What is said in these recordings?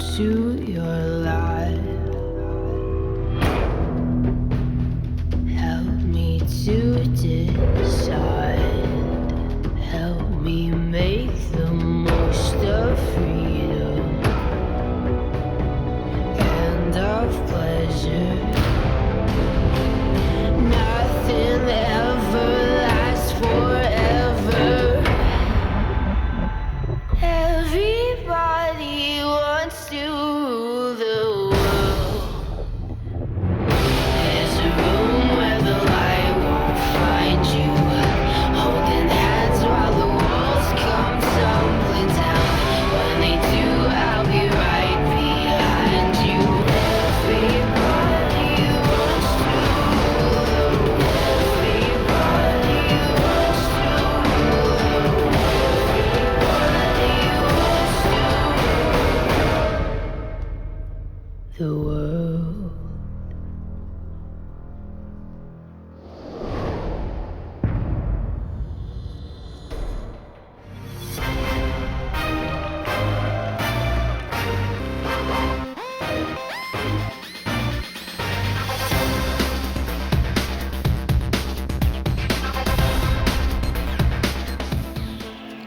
into your life. Help me to decide. Help me make the most of freedom and of pleasure. Nothing ever lasts forever. Everybody wants to rule the world. There's a room where the light won't find you, holding hands while the walls come tumbling down. When they do, I'll be right behind you. Everybody wants to rule the world. Everybody wants to rule the world. Everybody wants to rule the world.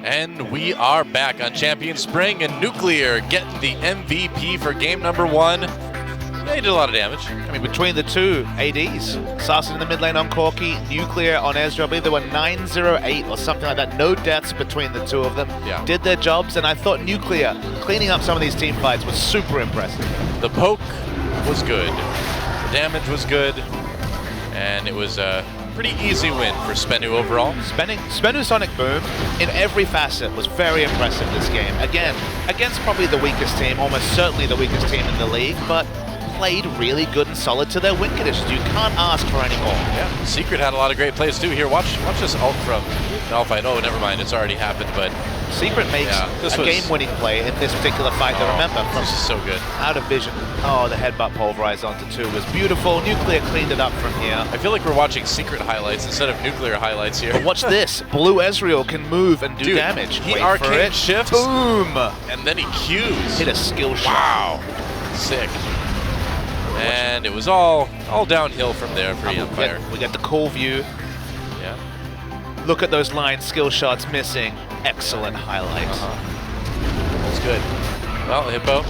And we are back on Champion Spring, and Nuclear getting the MVP for game number 1. They did a lot of damage. I mean, between the two ADs, Sarsen in the mid lane on Corki, Nuclear on Ezreal, I believe there were 908 or something like that. No deaths between the two of them. Yeah. Did their jobs, and I thought Nuclear cleaning up some of these team fights was super impressive. The poke was good, the damage was good, and it was a pretty easy win for SBENU overall. SBENU Sonic Boom in every facet was very impressive this game. Again, against probably the weakest team, almost certainly the weakest team in the league, but played really good and solid to their win conditions. You can't ask for any more. Yeah, Secret had a lot of great plays too. Here, watch this ult from Malphite. Oh, never mind, it's already happened, but Secret makes a game-winning play in this particular fight. I remember from this is so good. Out of vision. Oh, the headbutt pulverized onto 2 was beautiful. Nuclear cleaned it up from here. I feel like we're watching Secret highlights instead of Nuclear highlights here. But watch this. Blue Ezreal can move and do damage. He Wait arcane for it. shifts. Boom! And then he Qs. Hit a skill shot. Wow. Sick. And it was all downhill from there for EMFIRE. We get the cool view. Yeah. Look at those line skill shots missing. Excellent highlights. That's good. Well, Hippo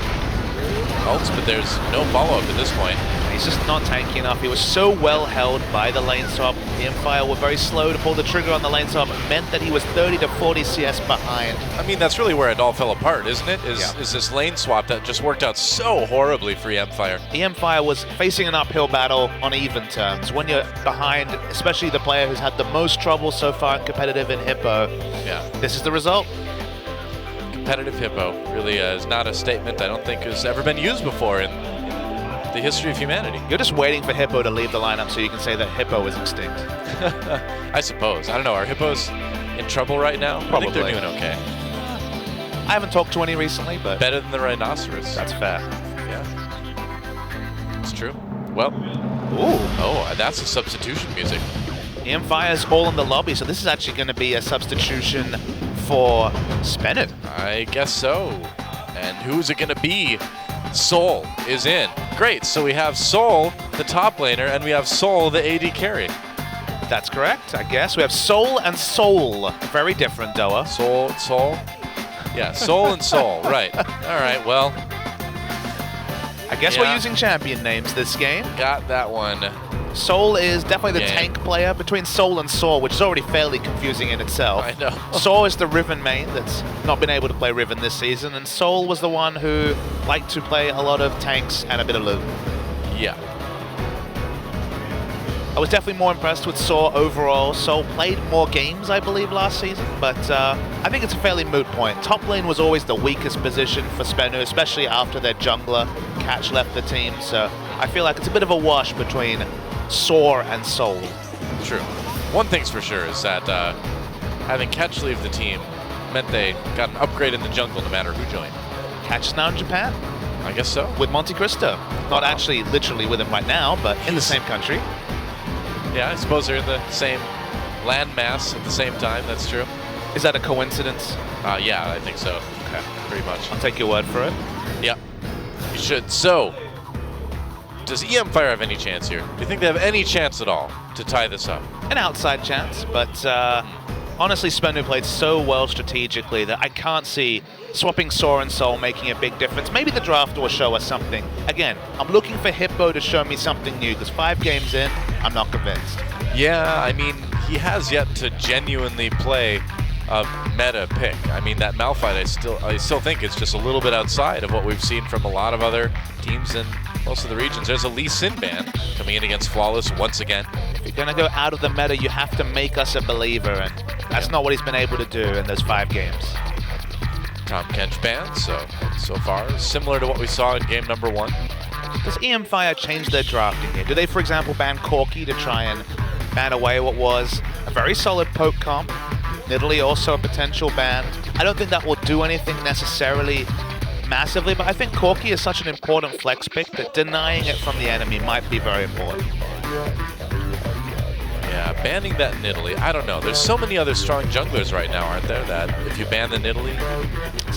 ults, but there's no follow-up at this point. He's just not tanky enough. He was so well held by the lane swap. The EMFIRE were very slow to pull the trigger on the lane swap. It meant that he was 30 to 40 CS behind. I mean, that's really where it all fell apart, isn't it? Is this lane swap that just worked out so horribly for EMFIRE. EMFIRE was facing an uphill battle on even terms. When you're behind, especially the player who's had the most trouble so far in competitive in Hippo, this is the result. Competitive Hippo really is not a statement I don't think has ever been used before in the history of humanity. You're just waiting for Hippo to leave the lineup so you can say that Hippo is extinct. I suppose. I don't know. Are Hippos in trouble right now? Probably. I think they're doing okay. I haven't talked to any recently, but... Better than the rhinoceros. That's fair. Yeah. It's true. Well. Ooh. Oh, that's the substitution music. EMFIRE's all in the lobby, so this is actually going to be a substitution for SBENU. I guess so. And who's it going to be? Soul is in. Great, so we have Soul, the top laner, and we have Soul, the AD carry. That's correct, I guess. We have Soul and Soul. Very different, Doa. Soul? Yeah, Soul and Soul, right. All right, well. I guess we're using champion names this game. Got that one. Soul is definitely the tank player between Soul and Saw, which is already fairly confusing in itself. I know. Saw is the Riven main that's not been able to play Riven this season, and Soul was the one who liked to play a lot of tanks and a bit of loot. Yeah. I was definitely more impressed with Saw overall. Soul played more games, I believe, last season, but I think it's a fairly moot point. Top lane was always the weakest position for SBENU, especially after their jungler, Catch, left the team, so I feel like it's a bit of a wash between Saw and Soul. True. One thing's for sure is that having Catch leave the team meant they got an upgrade in the jungle no matter who joined. Catch is now in Japan. I guess so. With Monte Cristo. Not actually literally with him right now, but in the same country. Yeah, I suppose they're in the same landmass at the same time, that's true. Is that a coincidence? Yeah, I think so. Okay. Pretty much. I'll take your word for it. Yep. should. So, does EMFIRE have any chance here? Do you think they have any chance at all to tie this up? An outside chance, but honestly, SBENU played so well strategically that I can't see swapping Soar and Soul making a big difference. Maybe the draft will show us something. Again, I'm looking for Hippo to show me something new, because 5 games in, I'm not convinced. Yeah, I mean, he has yet to genuinely play a meta pick. I mean, that Malphite, I still think it's just a little bit outside of what we've seen from a lot of other teams in most of the regions. There's a Lee Sin ban coming in against Flawless once again. If you're going to go out of the meta, you have to make us a believer, and that's not what he's been able to do in those 5 games. Tom Kench ban, so far, similar to what we saw in game number 1. Does EMFIRE change their drafting here? Do they, for example, ban Corki to try and ban away what was a very solid poke comp? Nidalee also a potential ban. I don't think that will do anything necessarily massively, but I think Corki is such an important flex pick that denying it from the enemy might be very important. Yeah, banning that Nidalee, I don't know. There's so many other strong junglers right now, aren't there, that if you ban the Nidalee,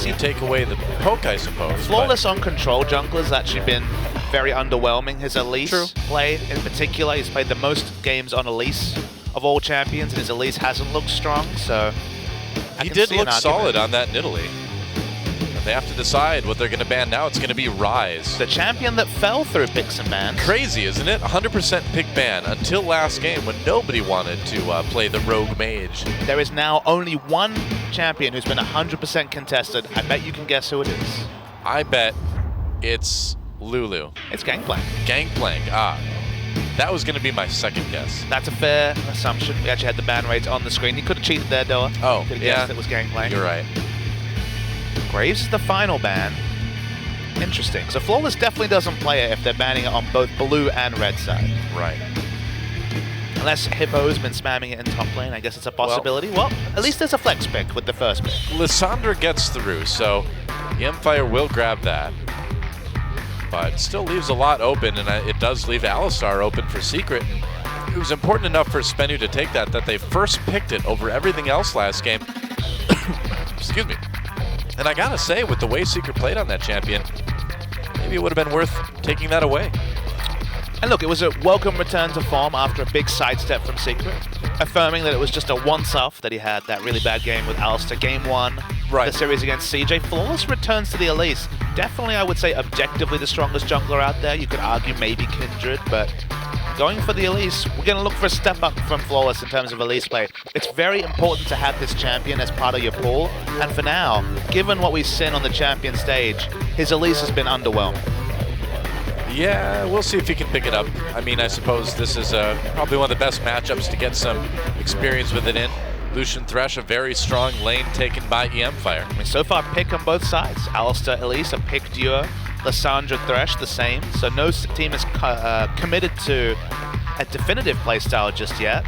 you take away the poke, I suppose. Flawless on control jungler's actually been very underwhelming. His Elise play in particular, he's played the most games on Elise of all champions, and his Elise hasn't looked strong, so he did look solid on that Nidalee. They have to decide what they're going to ban now. It's going to be Rise. The champion that fell through picks and bans. Crazy, isn't it? 100% pick ban until last game when nobody wanted to play the Rogue Mage. There is now only one champion who's been 100% contested. I bet you can guess who it is. I bet it's Lulu. It's Gangplank. Gangplank, that was going to be my second guess. That's a fair assumption. We actually had the ban rates on the screen. He could have cheated there, Doa. Oh, could have yeah. guessed it was Gangplank. You're right. Graves is the final ban. Interesting. So Flawless definitely doesn't play it if they're banning it on both blue and red side. Right. Unless Hippo's been spamming it in top lane, I guess it's a possibility. Well, at least there's a flex pick with the first pick. Lissandra gets through, so EMFIRE will grab that. But still leaves a lot open, and it does leave Alistar open for Secret. And it was important enough for SBENU to take that they first picked it over everything else last game. Excuse me. And I gotta say, with the way Secret played on that champion, maybe it would have been worth taking that away. And look, it was a welcome return to form after a big sidestep from Secret, affirming that it was just a once-off that he had that really bad game with Alistar. Game 1, the series against CJ. Flawless returns to the Elise. Definitely, I would say, objectively the strongest jungler out there. You could argue maybe Kindred, but going for the Elise, we're going to look for a step up from Flawless in terms of Elise play. It's very important to have this champion as part of your pool, and for now, given what we've seen on the champion stage, his Elise has been underwhelming. Yeah, we'll see if he can pick it up. I mean, I suppose this is probably one of the best matchups to get some experience with it in. Lucian Thresh, a very strong lane taken by EMFIRE. I mean, so far, pick on both sides. Alistar, Elise, a pick duo. Lissandra, Thresh, the same. So no team is committed to a definitive playstyle just yet.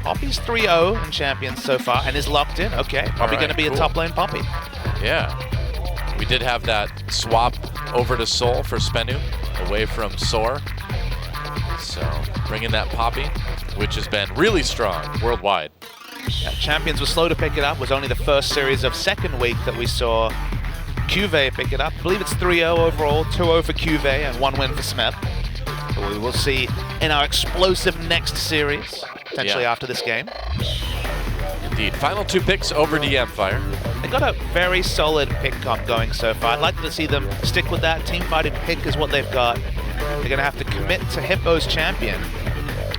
Poppy's 3-0 in Champions so far and is locked in. Okay, probably going to be a top lane Poppy. Yeah. We did have that swap over to Soul for SBENU, away from Soar. So bringing that Poppy, which has been really strong worldwide. Yeah, Champions were slow to pick it up. It was only the first series of second week that we saw Cuvée pick it up. I believe it's 3-0 overall, 2-0 for Cuvée and 1 win for Smeb. So we will see in our explosive next series, potentially after this game. Indeed. Final 2 picks over to EMFIRE. They got a very solid pick comp going so far. I'd like to see them stick with that. Team fighting pick is what they've got. They're going to have to commit to Hippo's champion.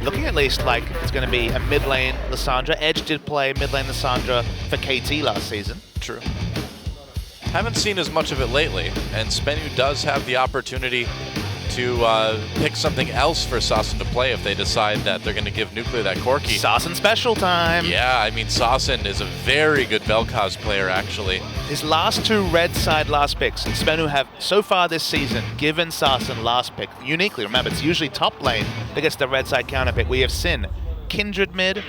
Looking at least like it's going to be a mid lane Lissandra. Edge did play mid lane Lissandra for KT last season. True. Haven't seen as much of it lately, and SBENU does have the opportunity to pick something else for Sassen to play if they decide that they're going to give Nuclear that Corki. Sassen special time! Yeah, I mean, Sassen is a very good Vel'Koz player, actually. His last 2 red side last picks, SBENU have, so far this season, given Sassen last pick. Uniquely, remember, it's usually top lane that gets the red side counter pick. We have seen Kindred mid,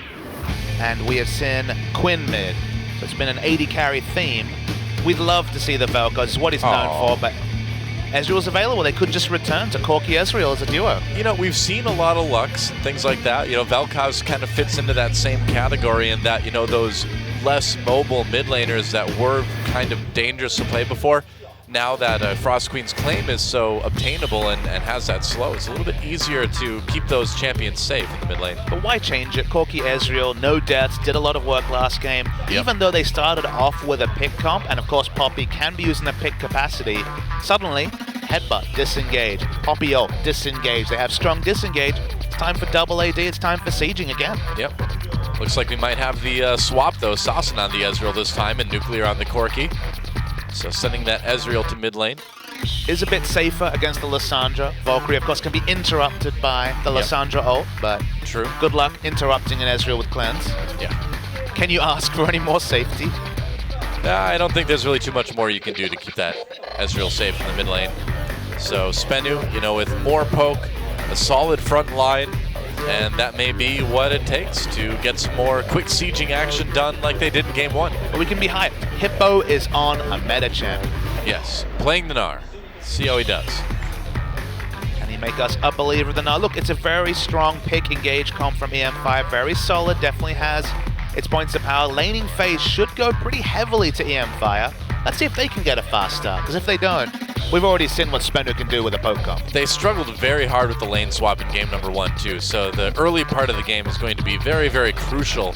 and we have seen Quinn mid. So it's been an 80 carry theme. We'd love to see the Vel'Koz, it's what he's known for, but Ezreal's available. They could just return to Corki Ezreal as a duo. You know, we've seen a lot of Lux and things like that. You know, Vel'Koz kind of fits into that same category in that, you know, those less mobile mid laners that were kind of dangerous to play before. now that Frost Queen's claim is so obtainable and has that slow, it's a little bit easier to keep those champions safe in the mid lane. But why change it? Corki Ezreal, no deaths, did a lot of work last game. Yep. Even though they started off with a pick comp, and of course Poppy can be using a pick capacity, suddenly headbutt, disengage, Poppy ult, disengage. They have strong disengage. It's time for double AD, it's time for sieging again. Yep. Looks like we might have the swap though, Sasan on the Ezreal this time and Nuclear on the Corki. So sending that Ezreal to mid lane. Is a bit safer against the Lissandra. Valkyrie, of course, can be interrupted by the Lissandra ult, but True. good luck interrupting an Ezreal with cleanse. Yeah. Can you ask for any more safety? I don't think there's really too much more you can do to keep that Ezreal safe in the mid lane. So SBENU, you know, with more poke, a solid front line, and that may be what it takes to get some more quick sieging action done like they did in game 1. But we can be hyped. Hippo is on a meta champ. Yes, playing the Gnar. See how he does. Can he make us a believer of the Gnar? Look, it's a very strong pick engage comp from EMFIRE. Very solid, definitely has its points of power. Laning phase should go pretty heavily to EMFIRE. Let's see if they can get a fast start, because if they don't, we've already seen what SBENU can do with a poke comp. They struggled very hard with the lane swap in game number 1 too, so the early part of the game is going to be very, very crucial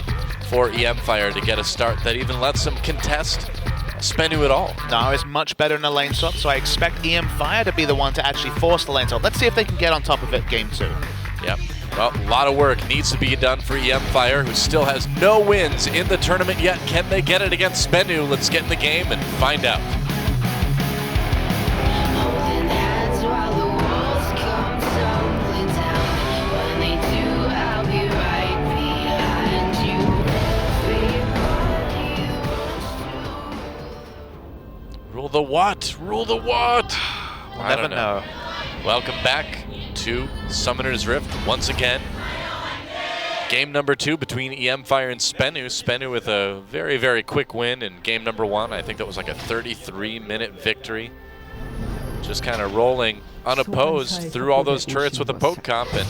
for EMFIRE to get a start that even lets them contest SBENU at all. Gnar is much better in a lane swap, so I expect EMFIRE to be the one to actually force the lane swap. Let's see if they can get on top of it game 2. Yep. Well, a lot of work needs to be done for EMFIRE, who still has no wins in the tournament yet. Can they get it against SBENU? Let's get in the game and find out. Holding hands while the walls come tumbling down. When they do, I'll be right behind you. Rule the what? Rule the what? We'll never know. Welcome back to Summoner's Rift once again. Game number 2 between EMFIRE and SBENU. SBENU with a very, very quick win in game number 1. I think that was like a 33-minute victory. Just kind of rolling unopposed through all those turrets with a poke comp, and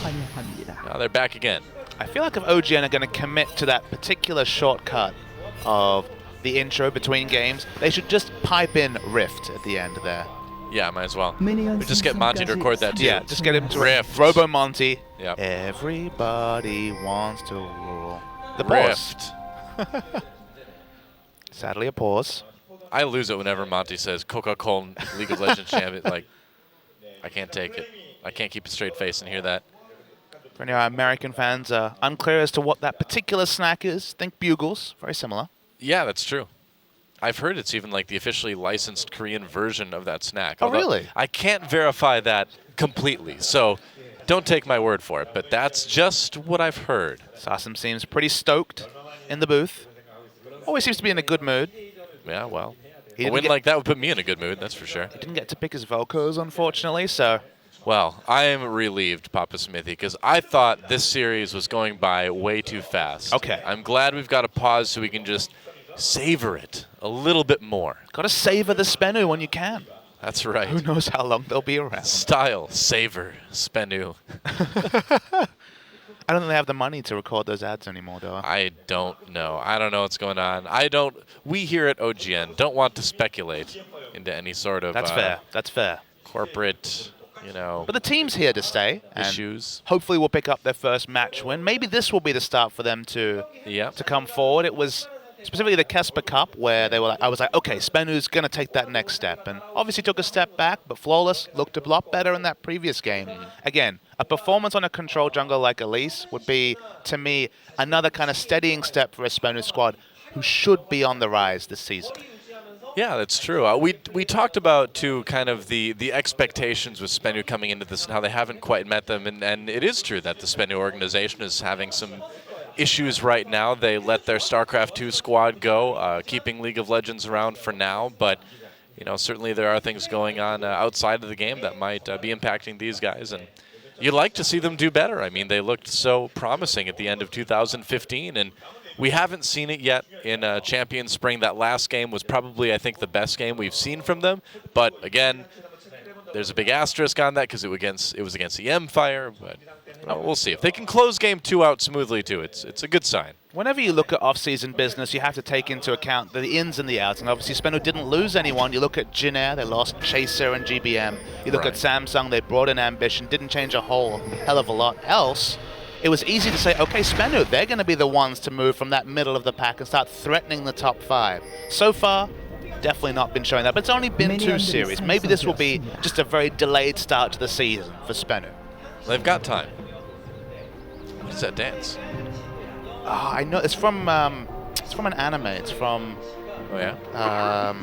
now they're back again. I feel like if OGN are going to commit to that particular shortcut of the intro between games, they should just pipe in Rift at the end there. Yeah, might as well. We just get Monty to record that too. Yeah, just get him to Rift. Robo Monty. Yep. Everybody wants to rule. The pause. Rift. Sadly, a pause. I lose it whenever Monty says Coca-Cola League of Legends champion. Like, I can't take it. I can't keep a straight face and hear that. For any of our American fans unclear as to what that particular snack is, think Bugles. Very similar. Yeah, that's true. I've heard it's even like the officially licensed Korean version of that snack. Oh, Although really? I can't verify that completely, so don't take my word for it, but that's just what I've heard. Sasim seems pretty stoked in the booth. Always seems to be in a good mood. Yeah, well, He a didn't win get- like that would put me in a good mood, that's for sure. He didn't get to pick his Velcros, unfortunately, so... Well, I am relieved, Papa Smithy, because I thought this series was going by way too fast. Okay. I'm glad we've got a pause so we can just savor it a little bit more. Gotta savor the SBENU when you can. That's right. Who knows how long they'll be around. Style, savor, SBENU. I don't think they have the money to record those ads anymore, though. I don't know. I don't know what's going on. We here at OGN don't want to speculate into any sort of That's fair. That's fair. corporate, But the team's here to stay. And issues. hopefully we'll pick up their first match win. Maybe this will be the start for them to come forward. It was specifically the Kesper Cup where they were like, I was like, okay, SBENU's going to take that next step. And obviously took a step back, but Flawless looked a lot better in that previous game. Again, a performance on a control jungle like Elise would be, to me, another kind of steadying step for a SBENU squad who should be on the rise this season. Yeah, that's true. We talked about, too, kind of the expectations with SBENU coming into this and how they haven't quite met them. And it is true that the SBENU organization is having some issues right now. They let their StarCraft 2 squad go, keeping League of Legends around for now. But, certainly there are things going on outside of the game that might be impacting these guys. And you'd like to see them do better. I mean, they looked so promising at the end of 2015. And we haven't seen it yet in Champions Spring. That last game was probably, I think, the best game we've seen from them. But, again, there's a big asterisk on that because it was against the EMFIRE, but we'll see. If they can close game 2 out smoothly too, it's a good sign. Whenever you look at off-season business, you have to take into account the ins and the outs. And obviously, SBENU didn't lose anyone. You look at Jin Air, they lost Chaser and GBM. You look at Samsung, they brought in Ambition, didn't change a whole hell of a lot else. It was easy to say, okay, SBENU, they're going to be the ones to move from that middle of the pack and start threatening the top 5. So far, definitely not been showing that, but it's only been 2 series. Maybe this will be just a very delayed start to the season for SBENU. They've got time. What is that dance? Oh, I know, it's from an anime. It's from... Oh, yeah? I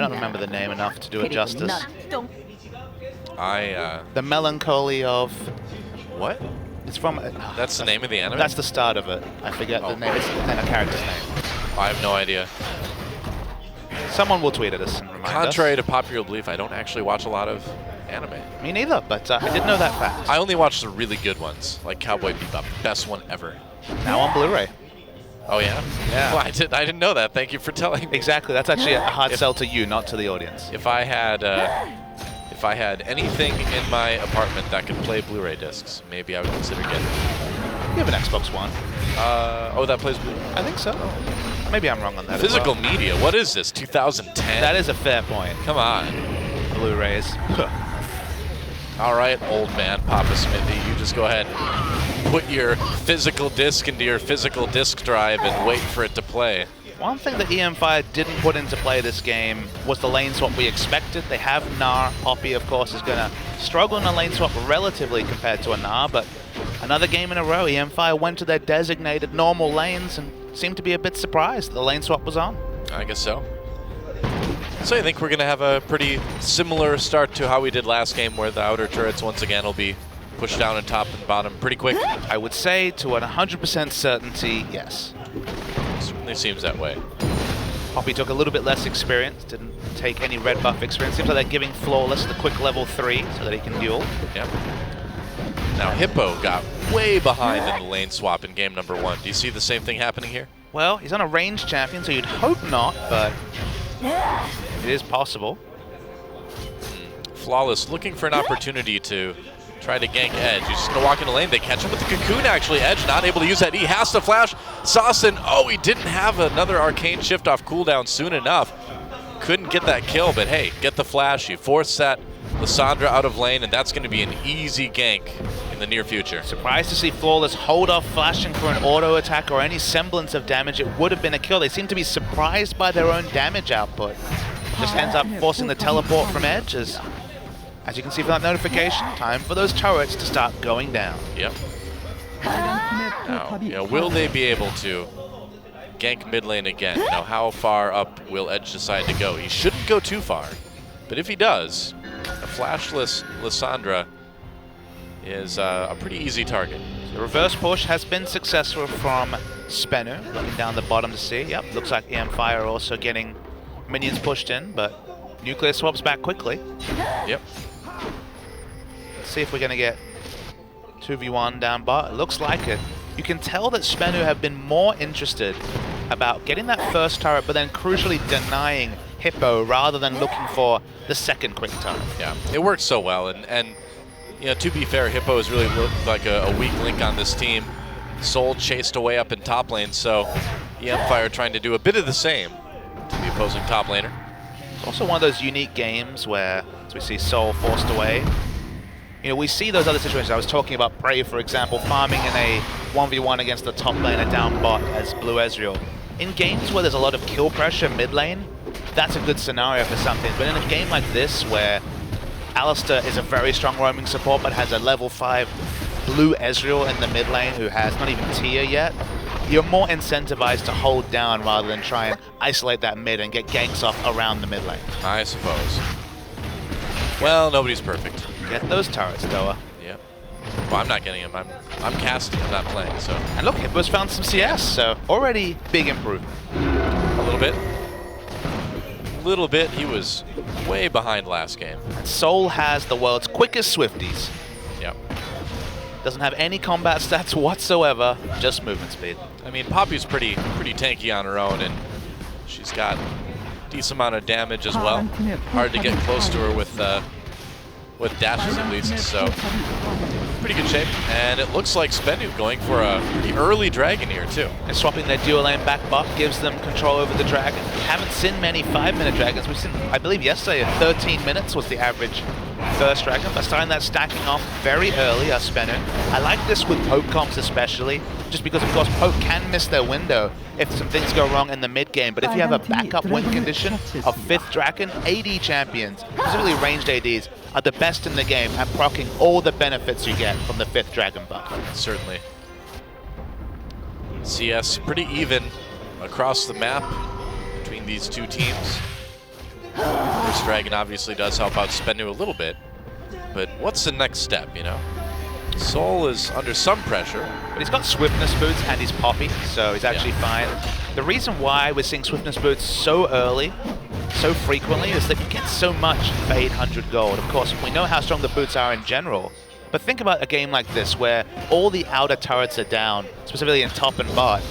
don't remember the name enough to do it justice. The Melancholy of... What? It's from... That's the name of the anime? That's the start of it. I forget the name. It's the character's name. I have no idea. Someone will tweet at us and remind us. Contrary to popular belief, I don't actually watch a lot of anime. Me neither, but I did know that fact. I only watch the really good ones, like Cowboy Bebop, best one ever. Now on Blu-ray. Oh yeah? Yeah. Well, I didn't know that. Thank you for telling me. Exactly. That's actually a hard sell to you, not to the audience. If I had anything in my apartment that could play Blu-ray discs, maybe I would consider getting it. You have an Xbox One. Oh, that plays Blu-ray? I think so. Maybe I'm wrong on that. Physical media. What is this? 2010? That is a fair point. Come on. Blu-rays. All right, old man, Papa Smithy, you just go ahead and put your physical disc into your physical disc drive and wait for it to play. One thing that EMFIRE didn't put into play this game was the lane swap we expected. They have Gnar. Poppy, of course, is going to struggle in a lane swap relatively compared to a Gnar, but another game in a row, EMFIRE went to their designated normal lanes and seemed to be a bit surprised the lane swap was on. I guess so. So I think we're going to have a pretty similar start to how we did last game, where the outer turrets once again will be pushed down and top and bottom pretty quick. I would say to an 100% certainty, yes. Certainly seems that way. Poppy took a little bit less experience, didn't take any red buff experience. Seems like they're giving Flawless the quick level 3 so that he can duel. Yep. Now Hippo got way behind in the lane swap in game number 1. Do you see the same thing happening here? Well, he's on a ranged champion, so you'd hope not, but it is possible. Flawless looking for an opportunity to try to gank Edge. He's just going to walk in the lane. They catch him with the cocoon, actually. Edge not able to use that. He has to flash. Saucin, he didn't have another arcane shift off cooldown soon enough. Couldn't get that kill, but hey, get the flash. You force that Lissandra out of lane, and that's going to be an easy gank in the near future. Surprised to see Flawless hold off flashing for an auto attack or any semblance of damage. It would have been a kill. They seem to be surprised by their own damage output. Just ends up forcing the teleport from Edge. As you can see from that notification, time for those turrets to start going down. Yep. Now, will they be able to gank mid lane again? Now, how far up will Edge decide to go? He shouldn't go too far, but if he does, a flashless Lissandra is a pretty easy target. The reverse push has been successful from SBENU. Looking down the bottom to see. Yep, looks like EMFIRE also getting minions pushed in, but Nuclear swaps back quickly. Yep. Let's see if we're going to get 2v1 down bot. It looks like it. You can tell that SBENU have been more interested about getting that first turret, but then crucially denying Hippo rather than looking for the second quick turret. Yeah, it works so well, and you know, to be fair, Hippo has really looked like a weak link on this team. Soul chased away up in top lane, so EMFIRE trying to do a bit of the same to the opposing top laner. It's also one of those unique games where, as we see Soul forced away, you know, we see those other situations. I was talking about Prey, for example, farming in a 1v1 against the top laner down bot as Blue Ezreal. In games where there's a lot of kill pressure mid lane, that's a good scenario for something. But in a game like this, where Alistar is a very strong roaming support, but has a level 5 Blue Ezreal in the mid lane who has not even tier yet, you're more incentivized to hold down rather than try and isolate that mid and get ganks off around the mid lane. I suppose. Well, nobody's perfect. Get those turrets, Doa. Yep. Well, I'm not getting them. I'm casting. I'm not playing. So. And look, Hippo's found some CS, so already big improvement. A little bit. A little bit. He was way behind last game. And Soul has the world's quickest Swifties. Yep. Doesn't have any combat stats whatsoever, just movement speed. I mean, Poppy's pretty tanky on her own, and she's got a decent amount of damage as well. Hard to get close to her with with dashes at least, so pretty good shape. And it looks like SBENU going for the early dragon here too. And swapping their dual lane back buff gives them control over the dragon. We haven't seen many 5-minute dragons. We've seen, I believe yesterday, 13 minutes was the average first dragon, but starting that stacking off very early, SBENU. I like this with poke comps especially, just because of course poke can miss their window if some things go wrong in the mid game, but if you have a backup win condition of 5th dragon, AD champions, specifically ranged ADs, are the best in the game at proccing all the benefits you get from the 5th dragon buff. Certainly. CS pretty even across the map between these two teams. First dragon obviously does help out SBENU a little bit, but what's the next step, you know? Soul is under some pressure. But he's got swiftness boots and he's poppy, so he's actually fine. The reason why we're seeing swiftness boots so early, so frequently, is that you get so much for 800 gold. Of course, we know how strong the boots are in general, but think about a game like this where all the outer turrets are down, specifically in top and bot.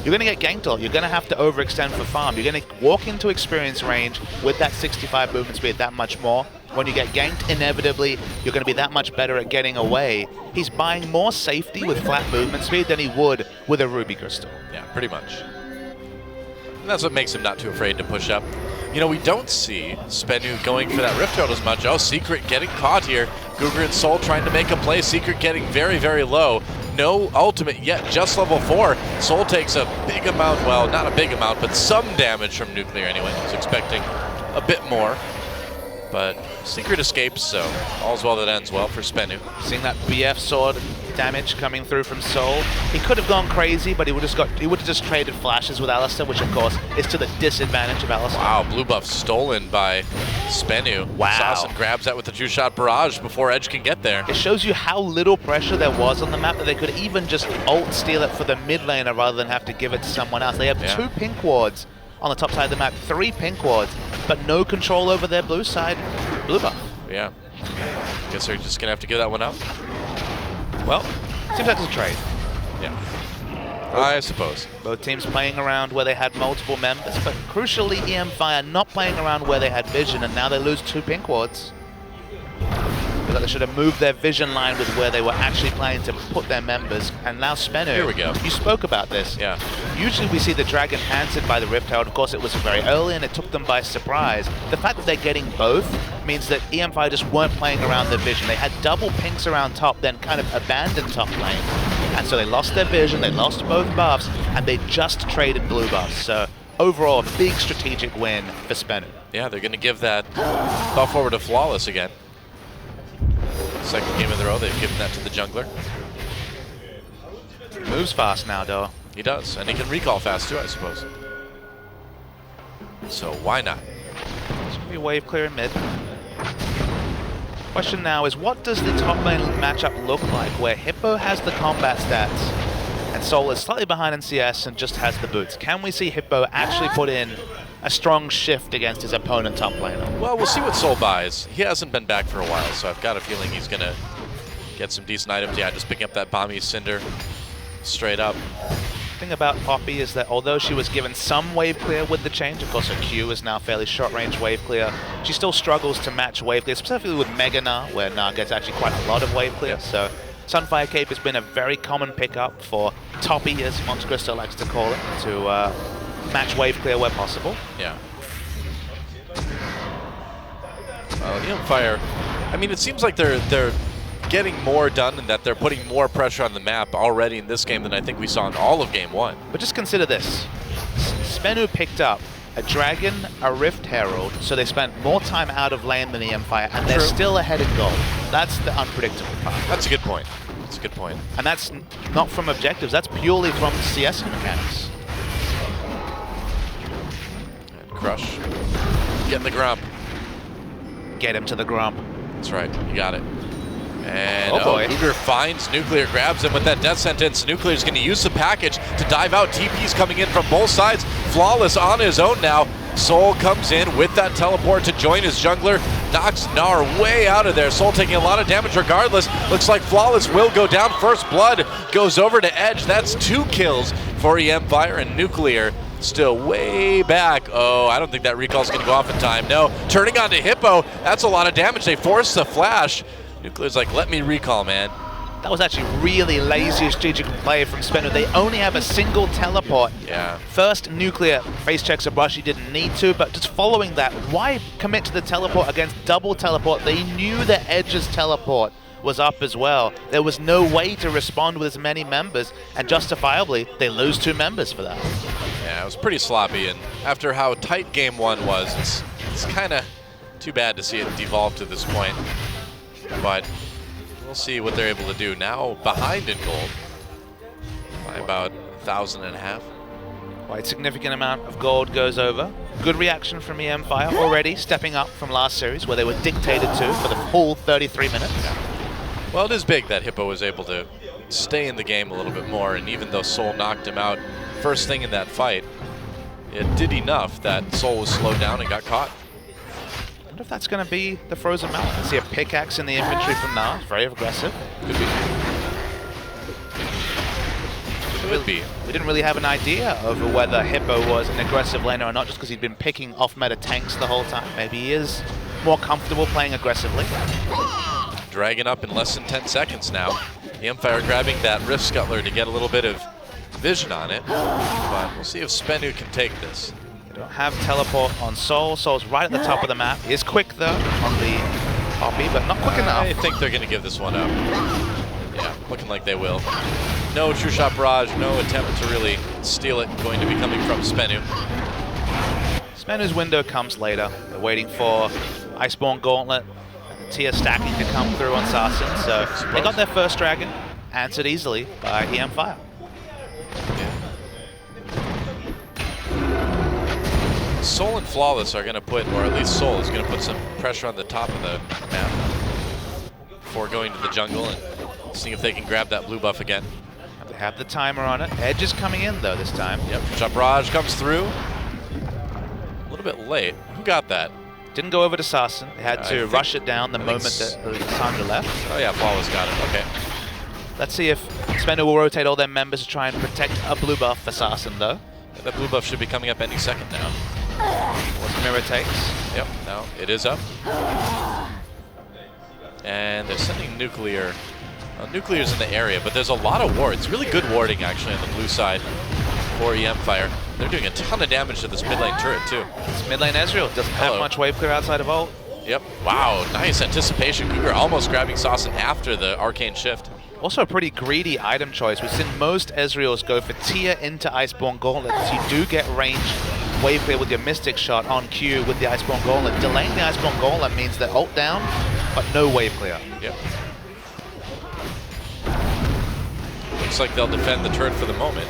You're going to get ganked all. You're going to have to overextend for farm. You're going to walk into experience range with that 65 movement speed that much more. When you get ganked, inevitably, you're going to be that much better at getting away. He's buying more safety with flat movement speed than he would with a Ruby Crystal. Yeah, pretty much. And that's what makes him not too afraid to push up. You know, we don't see SBENU going for that Rift Herald as much. Oh, Secret getting caught here. Guger and Soul trying to make a play. Secret getting very, very low. No ultimate yet, just level 4. Soul takes a big amount, well, not a big amount, but some damage from Nuclear anyway. I was expecting a bit more. But Secret escapes, so all's well that ends well for SBENU. Seeing that BF sword damage coming through from Soul. He could have gone crazy, but he would have just traded flashes with Alistar, which of course is to the disadvantage of Alistar. Wow, blue buff stolen by SBENU. Wow. Saucen grabs that with the 2-shot barrage before Edge can get there. It shows you how little pressure there was on the map that they could even just ult steal it for the mid laner rather than have to give it to someone else. They have 2 pink wards on the top side of the map, 3 pink wards, but no control over their blue side blue buff. Yeah. Guess they're just gonna have to give that one up. Well, seems like it's a trade. Yeah. I suppose. Both teams playing around where they had multiple members, but crucially EMFIRE not playing around where they had vision, and now they lose 2 pink wards. They should have moved their vision line with where they were actually planning to put their members. And now SBENU, here we go. You spoke about this. Yeah. Usually we see the dragon answered by the Rift Herald. Of course, it was very early and it took them by surprise. The fact that they're getting both means that EMFIRE just weren't playing around their vision. They had double pinks around top, then kind of abandoned top lane. And so they lost their vision, they lost both buffs, and they just traded blue buffs. So overall, a big strategic win for SBENU. Yeah, they're going to give that buff over to Flawless again. Second game in a row, they've given that to the jungler. Moves fast now, though. He does, and he can recall fast too, I suppose. So why not? It's going to be wave clear in mid. Question now is, what does the top lane matchup look like, where Hippo has the combat stats and Soul is slightly behind in CS and just has the boots? Can we see Hippo actually put in a strong shift against his opponent top laner? Well, we'll see what Soul buys. He hasn't been back for a while, so I've got a feeling he's going to get some decent items. Yeah, just picking up that Bomby Cinder straight up. The thing about Poppy is that although she was given some wave clear with the change, of course her Q is now fairly short range wave clear, she still struggles to match wave clear, specifically with Mega Gnar, where Gnar gets actually quite a lot of wave clear. Yep. So Sunfire Cape has been a very common pickup for Toppy, as Monte Cristo likes to call it, to match wave clear where possible. Yeah. EMFIRE, I mean, it seems like they're getting more done and that they're putting more pressure on the map already in this game than I think we saw in all of game 1. But just consider this. SBENU picked up a Dragon, a Rift Herald, so they spent more time out of lane than EMFIRE, and they're still ahead in gold. That's the unpredictable part. That's a good point. That's a good point. And that's not from objectives, that's purely from CS mechanics. And Crush. Getting the Grump. Get him to the Grump. That's right, you got it. And oh boy. Uger finds Nuclear, grabs him with that death sentence. Nuclear's going to use the package to dive out. TP's coming in from both sides. Flawless on his own now. Soul comes in with that teleport to join his jungler. Knocks Gnar way out of there. Soul taking a lot of damage regardless. Looks like Flawless will go down. First blood goes over to Edge. That's 2 kills for EMFIRE, and Nuclear Still way back. Oh, I don't think that recall's going to go off in time. No, turning on to Hippo. That's a lot of damage. They force the flash. Nuclear's like, let me recall, man. That was actually really lazy strategic play from SBENU. They only have a single teleport. Yeah. First, Nuclear face checks a brush he didn't need to, but just following that, why commit to the teleport against double teleport? They knew the Edge's teleport was up as well. There was no way to respond with as many members, and justifiably, they lose 2 members for that. Yeah, it was pretty sloppy, and after how tight game 1 was, it's kind of too bad to see it devolve to this point. But we'll see what they're able to do. Now behind in gold by about 1,500. Quite significant amount of gold goes over. Good reaction from EMFIRE already, stepping up from last series where they were dictated to for the whole 33 minutes. Well, it is big that Hippo was able to stay in the game a little bit more, and even though Soul knocked him out first thing in that fight, it did enough that Soul was slowed down and got caught. I wonder if that's going to be the Frozen Mountain. I see a pickaxe in the infantry from Nas, very aggressive. Could be. Could be. We didn't really have an idea over whether Hippo was an aggressive laner or not, just because he'd been picking off-meta tanks the whole time. Maybe he is more comfortable playing aggressively. Dragging up in less than 10 seconds now. EMFIRE grabbing that Rift Scuttler to get a little bit of vision on it. But we'll see if SBENU can take this. They don't have teleport on Soul. Soul's right at the top of the map. He is quick though on the Poppy, but not quick enough. I think they're going to give this one up. Yeah, looking like they will. No True Shot Barrage, no attempt to really steal it going to be coming from SBENU. SBENU's window comes later. They're waiting for Iceborne Gauntlet and the tier stacking to come through on Sarsen. So they got their first dragon, answered easily by EMFIRE. Soul and Flawless are going to put, or at least Soul is going to put some pressure on the top of the map before going to the jungle and seeing if they can grab that blue buff again. They have the timer on it. Edge is coming in though this time. Yep, Shot Barrage comes through. A little bit late. Who got that? Didn't go over to Sarsen. They had to rush it down the moment that Sandra left. Oh yeah, Flawless got it. Okay. Let's see if SBENU will rotate all their members to try and protect a blue buff for Sarsen though. Yeah, that blue buff should be coming up any second now. What Mirror takes. Yep, now it is up. And they're sending Nuclear. Nuclear's in the area, but there's a lot of wards. Really good warding actually on the blue side for EMFIRE. They're doing a ton of damage to this mid lane turret too. This mid lane Ezreal doesn't have much wave clear outside of ult. Yep. Wow, nice anticipation. Cougar almost grabbing Saucen after the arcane shift. Also a pretty greedy item choice. We've seen most Ezreals go for tier into Iceborne Gauntlet, so you do get range wave clear with your Mystic Shot on cue with the Iceborne Gauntlet. Delaying the Iceborne Gauntlet means that ult down, but no wave clear. Yep. Looks like they'll defend the turret for the moment.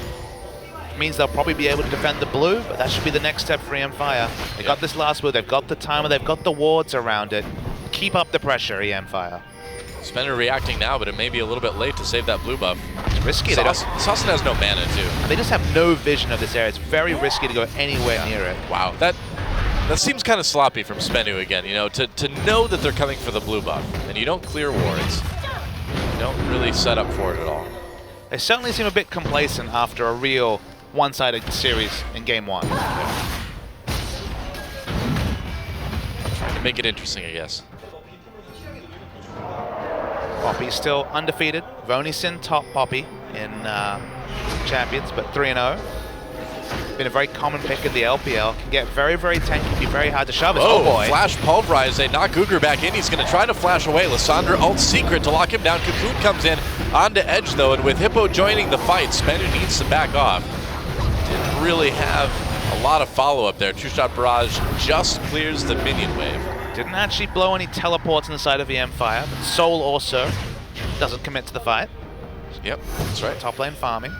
Means they'll probably be able to defend the blue, but that should be the next step for EMFIRE. They got this last blue, they've got the timer, they've got the wards around it. Keep up the pressure, EMFIRE. SBENU reacting now, but it may be a little bit late to save that blue buff. It's risky. Saucen has no mana too. They just have no vision of this area. It's very risky to go anywhere near it. Wow, that seems kind of sloppy from SBENU again. You know, to know that they're coming for the blue buff and you don't clear wards, you don't really set up for it at all. They certainly seem a bit complacent after a real one-sided series in game 1. Trying to make it interesting, I guess. Poppy's still undefeated. We've only seen top Poppy in Champions, but 3-0. Been a very common pick in the LPL. Can get very, very tanky, be very hard to shove. Oh boy. Flash pulverize. They knock Cougar back in. He's going to try to flash away. Lissandra ult secret to lock him down. Cocoon comes in onto Edge though, and with Hippo joining the fight, SBENU needs to back off. Didn't really have a lot of follow-up there. True Shot Barrage just clears the minion wave. Didn't actually blow any teleports on the side of EMFIRE, but Soul also doesn't commit to the fight. Yep, that's right. Top lane farming.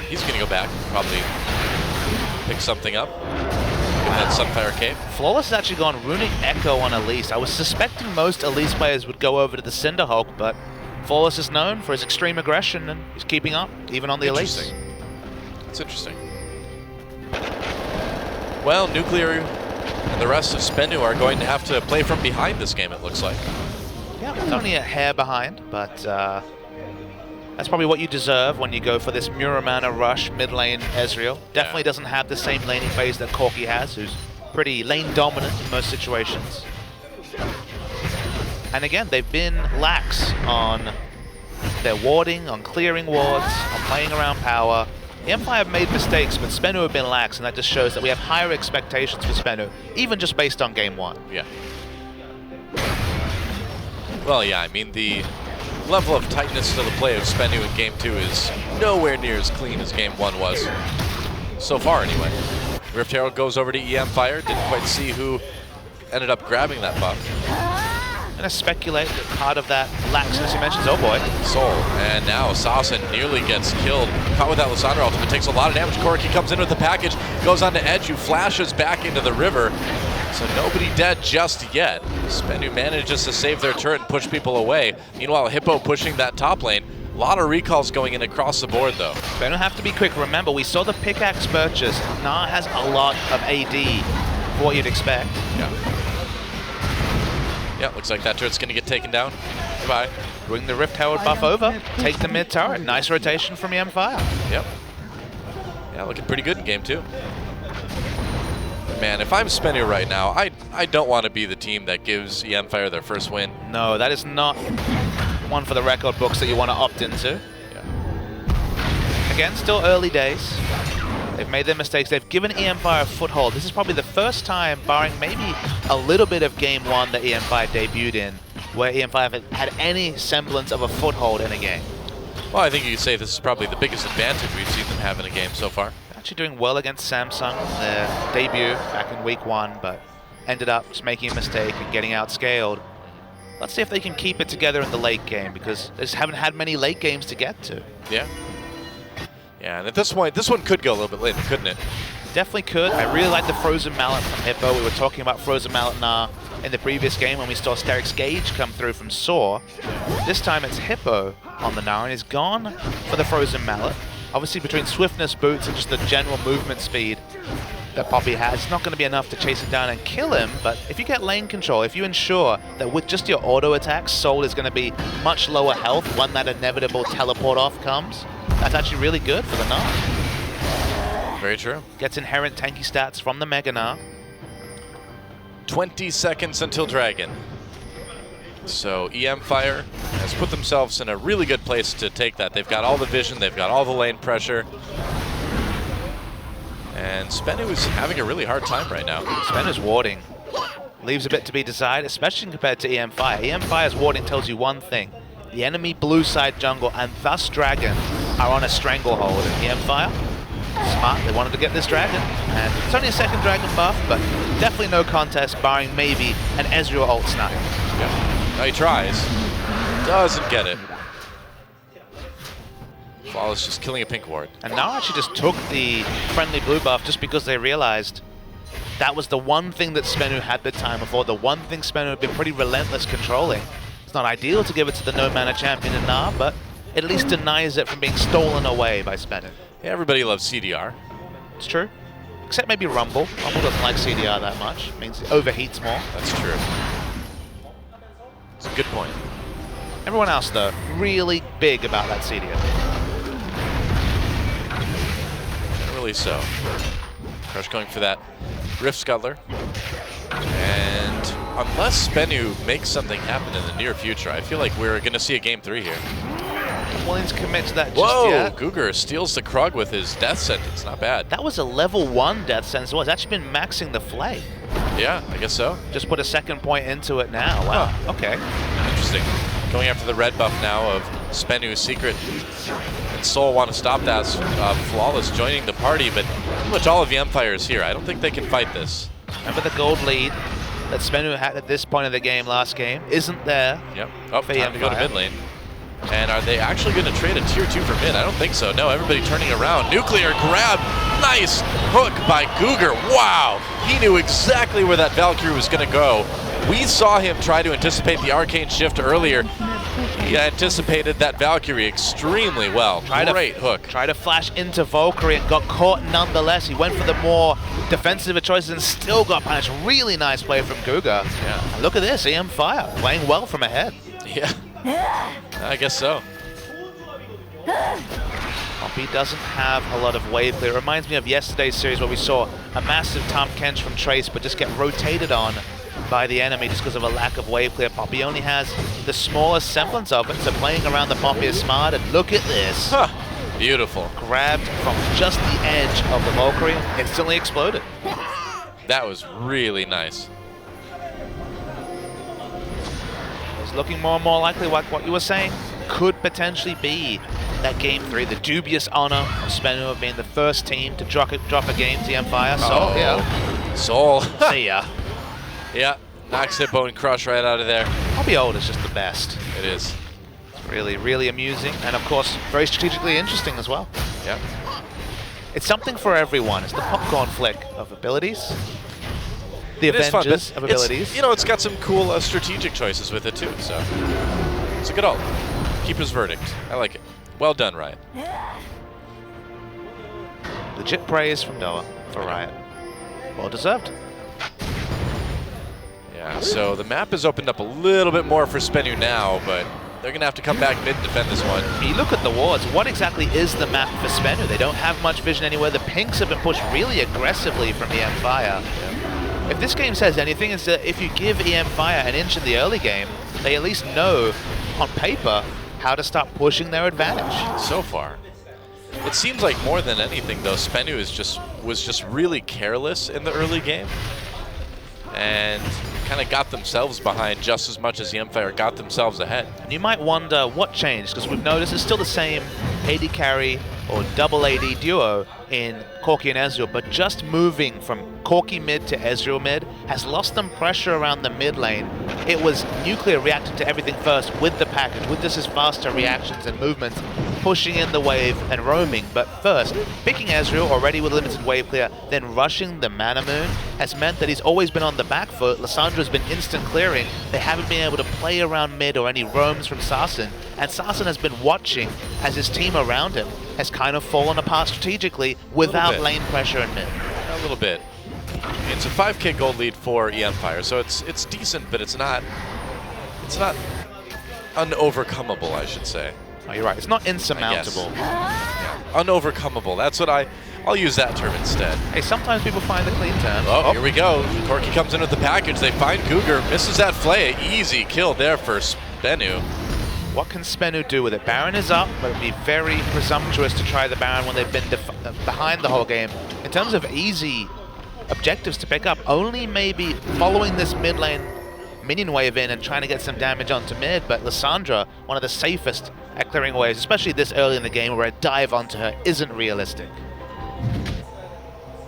He's going to go back, probably pick something up. Give that Sunfire Cape. Flawless has actually gone Runic Echo on Elise. I was suspecting most Elise players would go over to the Cinderhulk, but Flawless is known for his extreme aggression and he's keeping up, even on the Elise. That's interesting. Well, Nuclear and the rest of SBENU are going to have to play from behind this game, it looks like. Yeah, it's only a hair behind, but That's probably what you deserve when you go for this Muramana rush mid lane Ezreal. Definitely doesn't have the same laning phase that Corki has, who's pretty lane dominant in most situations. And again, they've been lax on their warding, on clearing wards, on playing around power. The EMFIRE have made mistakes, but SBENU have been lax, and that just shows that we have higher expectations for SBENU, even just based on game 1. Yeah. Well, yeah, I mean, the level of tightness to the play of SBENU in game 2 is nowhere near as clean as game 1 was. So far, anyway. Rift Herald goes over to EMFIRE. Didn't quite see who ended up grabbing that buff. I'm going to speculate that part of that laxness he mentions, oh boy. Soul, and now Assassin nearly gets killed. Caught with that Lissandra ultimate, takes a lot of damage. Corki comes in with the package, goes on to Edge, who flashes back into the river. So nobody dead just yet. SBENU manages to save their turret and push people away. Meanwhile, Hippo pushing that top lane. A lot of recalls going in across the board, though. SBENU have to be quick. Remember, we saw the pickaxe purchase. Nah has a lot of AD for what you'd expect. Yeah. Yeah, looks like that turret's going to get taken down. Goodbye. Bring the Rift Herald buff over. Take the mid turret. Nice rotation from EMFIRE. Yep. Yeah, looking pretty good in game 2. Man, if I'm SBENU right now, I don't want to be the team that gives EMFIRE their first win. No, that is not one for the record books that you want to opt into. Yeah. Again, still early days. They've made their mistakes. They've given EMFIRE a foothold. This is probably the first time, barring maybe a little bit of game 1 that EMFIRE debuted in, where EMFIRE had any semblance of a foothold in a game. Well, I think you could say this is probably the biggest advantage we've seen them have in a game so far. Actually doing well against Samsung in their debut back in week 1, but ended up just making a mistake and getting outscaled. Let's see if they can keep it together in the late game, because they just haven't had many late games to get to. Yeah. Yeah, and at this point, this one could go a little bit later, couldn't it? Definitely could. I really like the Frozen Mallet from Hippo. We were talking about Frozen Mallet now in the previous game when we saw Steric's Gauge come through from Saw. This time it's Hippo on the Nara and he's gone for the Frozen Mallet. Obviously between swiftness, boots, and just the general movement speed that Poppy has, it's not going to be enough to chase him down and kill him, but if you get lane control, if you ensure that with just your auto attacks, Soul is going to be much lower health when that inevitable teleport off comes, that's actually really good for the Gnar. Very true. Gets inherent tanky stats from the Mega Gnar. 20 seconds until Dragon. So EMFIRE has put themselves in a really good place to take that. They've got all the vision, they've got all the lane pressure. And SBENU is having a really hard time right now. SBENU's warding leaves a bit to be desired, especially compared to EMFIRE. EMFIRE's warding tells you one thing. The enemy blue side jungle and thus Dragon are on a stranglehold. And EMFIRE, smart, they wanted to get this Dragon. And it's only a second Dragon buff, but definitely no contest barring maybe an Ezreal ult snipe. Yeah. Now he tries. Doesn't get it. Flawless just killing a pink ward. And now actually just took the friendly blue buff just because they realized that was the one thing that SBENU had the time before, the one thing SBENU had been pretty relentless controlling. It's not ideal to give it to the no mana champion in Gnar, but it at least denies it from being stolen away by SBENU. Yeah, everybody loves CDR. It's true. Except maybe Rumble. Rumble doesn't like CDR that much. It means it overheats more. That's true. It's a good point. Everyone else, though, really big about that CDR. Really so. Crush going for that Rift Scuttler. And unless SBENU makes something happen in the near future, I feel like we're going to see a game 3 here. Willing to commit to that Whoa! just yet. Guger steals the Krug with his death sentence. Not bad. That was a level 1 death sentence. It's actually been maxing the flay. Yeah, I guess so. Just put a second point into it now. Wow. Huh. Okay. Interesting. Going after the red buff now of SBENU's Secret. And Soul want to stop that. Flawless joining the party, but pretty much all of the EMFIRE is here. I don't think they can fight this. Remember the gold lead that SBENU had at this point of the game last game isn't there. Yep. Oh, for time to go to EMFIRE. mid lane. And are they actually going to trade a tier 2 for mid? I don't think so. No, everybody turning around. Nuclear grab. Nice hook by Guger. Wow. He knew exactly where that Valkyrie was going to go. We saw him try to anticipate the arcane shift earlier. He anticipated that Valkyrie extremely well. Great hook. Tried to flash into Valkyrie and got caught nonetheless. He went for the more defensive choices and still got punished. Really nice play from Guger. Yeah. And look at this, EMFIRE playing well from ahead. Yeah. I guess so. Poppy doesn't have a lot of wave clear. It reminds me of yesterday's series where we saw a massive Tom Kench from Trace, but just get rotated on by the enemy just because of a lack of wave clear. Poppy only has the smallest semblance of it, so playing around the Poppy is smart, and look at this. Huh. Beautiful. Grabbed from just the edge of the Valkyrie, instantly exploded. That was really nice. It's looking more and more likely, like what you were saying, could potentially be that Game 3, the dubious honor of SBENU of being the first team to drop a game to EMFIRE. So, yeah. Soul. See ya. Yeah, knocks Hippo and Crush right out of there. Poppy Ult is just the best. It is. Really, really amusing, and of course, very strategically interesting as well. Yeah. It's something for everyone. It's the popcorn flick of abilities. The It is fun, Avengers but of abilities. You know, it's got some cool strategic choices with it too, so it's a good ult. Keep his verdict. I like it. Well done, Riot. Legit praise from Noah for Riot. Well deserved. Yeah, so the map is opened up a little bit more for SBENU now, but they're going to have to come back mid and defend this one. You look at the wards, what exactly is the map for SBENU? They don't have much vision anywhere. The pinks have been pushed really aggressively from EMFIRE. If this game says anything, it's that if you give EMFIRE an inch in the early game, they at least know, on paper, how to start pushing their advantage. So far. It seems like more than anything, though, SBENU was just really careless in the early game. And kind of got themselves behind just as much as the EMFIRE got themselves ahead. And you might wonder what changed, because we've noticed it's still the same AD carry or double AD duo in Corki and Ezreal, but just moving from Corki mid to Ezreal mid has lost them pressure around the mid lane. It was Nuclear reacting to everything first with the package, with just his faster reactions and movements, pushing in the wave and roaming. But first, picking Ezreal already with limited wave clear, then rushing the Mana Moon has meant that he's always been on the back foot. Lissandra's been instant clearing. They haven't been able to play around mid or any roams from Sarsen, and Sarsen has been watching as his team around him has kind of fallen apart strategically without lane pressure in mid. A little bit. It's a 5k gold lead for EMFIRE, so it's decent, but it's not unovercomable, I should say. Oh, you're right. It's not insurmountable. Yeah. Unovercomable. That's what I'll use that term instead. Hey, sometimes people find the clean term. Oh, here we go. Corki comes in with the package. They find Cougar, misses that flay. Easy kill there for SBENU. What can SBENU do with it? Baron is up, but it'd be very presumptuous to try the Baron when they've been behind the whole game. In terms of easy objectives to pick up, only maybe following this mid lane minion wave in and trying to get some damage onto mid, but Lissandra, one of the safest at clearing waves, especially this early in the game where a dive onto her isn't realistic.